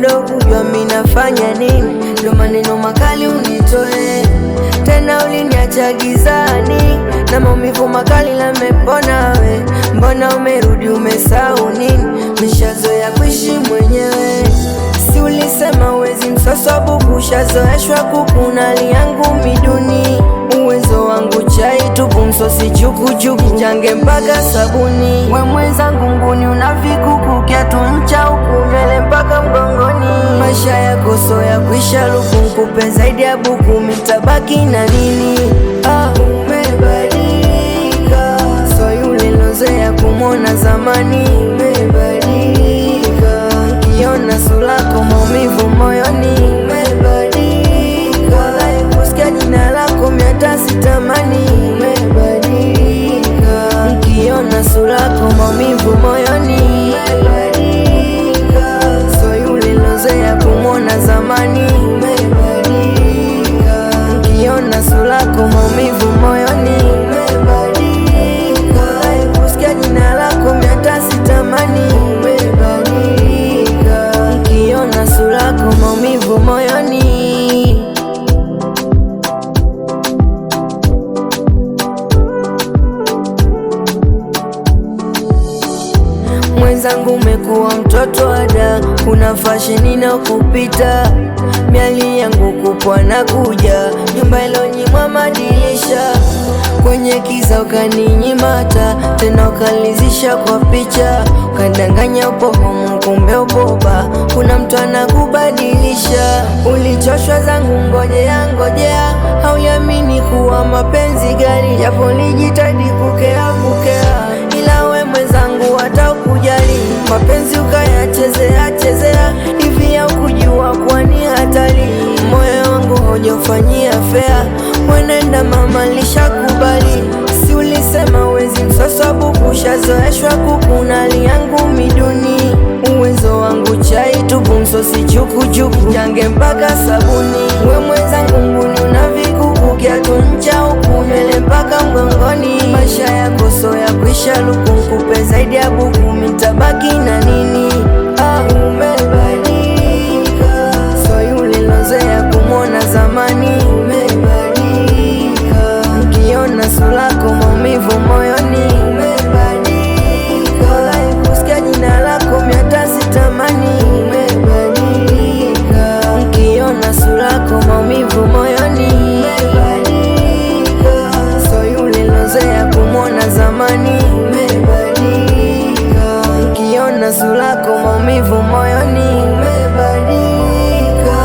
bado kujua mimi nafanya nini, ndo maneno makali unitoe tena, uliniacha gizani na maumivu makali la mepona we. Mbona umerudi umesahau nini? Nishazoea kuishi mwenyewe, si ulisema uwezi msasabu, kushazoeshwa kukunali yangu miduni. Uwezo wangu chai tupu, msosi chukuchuku, jange mpaka sabuni. We mwenzangu nguni unavikuku, kiatu mcha ukunywele mpaka mgongoni. Maisha yako so ya kuisha luku, nkupe zaidi ya buku, mitabaki na nini? Umebadilika, so yule lozoea kumwona zamani. Umebadilika, kiona sura yako maumivu moyoni. Umebadilika, walai kusikia jina lako mimi hata sitamani. Umebadilika, kiona sura yako maumivu moyoni. Umebadilika, so yule lozoea kumwona zamani. Umebadilika, kiona sura yako maumivu moyoni. Umebadilika, walai kusikia jina lako mimi hata sitamani. Umebadilika, kiona sura yako maumivu moyoni. Mwenzangu umekuwa mtoto ada, kuna fasheni na kupita, miali yangu kupwa na kuja, nyumba ilonyimwa madirisha, kwenye kiza ukaninyimata, tena ukalizisha kwa picha, ukadanganya upo homu kumbe upoba, kuna mtu anakubadilisha. Ulichoshwa zangu ngojea ngojea, hauliamini kuwa mapenzi gari, japo lijitahidi kukea, ila we mwenzangu hata ukujali, mapenzi ukayachezea chezea, hivi ya ukujua kuwa ni hatari. Moyo wangu hujofanyia fea, mwenenda mama lishakubali, si ulisema uwezi msasabu, kushazoeshwa kukunali yangu miduni. Uwezo wangu chai tupu, msosi chukuchuku, jange mpaka sabuni. We mwenzangu nguni unavikuku, kiatu mcha ukunywele mpaka mgongoni. Maisha yako so ya kuisha luku, nkupe zaidi ya buku, mitabaki na nini? Umebadilika, so yule lozoea kumwona zamani. Umebadilika, kiona sura yako maumivu moyoni. Umebadilika, walai kusikia jina lako mimi hata sitamani. Umebadilika, kiona sura yako maumivu moyoni. Umebadilika, so yule lozoea kumwona zamani. Umebadilika, kiona sura yako maumivu moyoni. Umebadilika,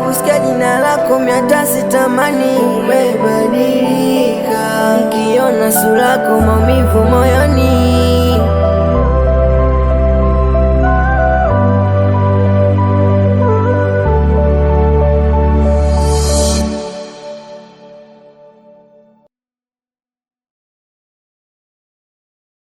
kusikia jina lako mimi hata sitamani. Umebadilika, kiona sura yako maumivu moyoni.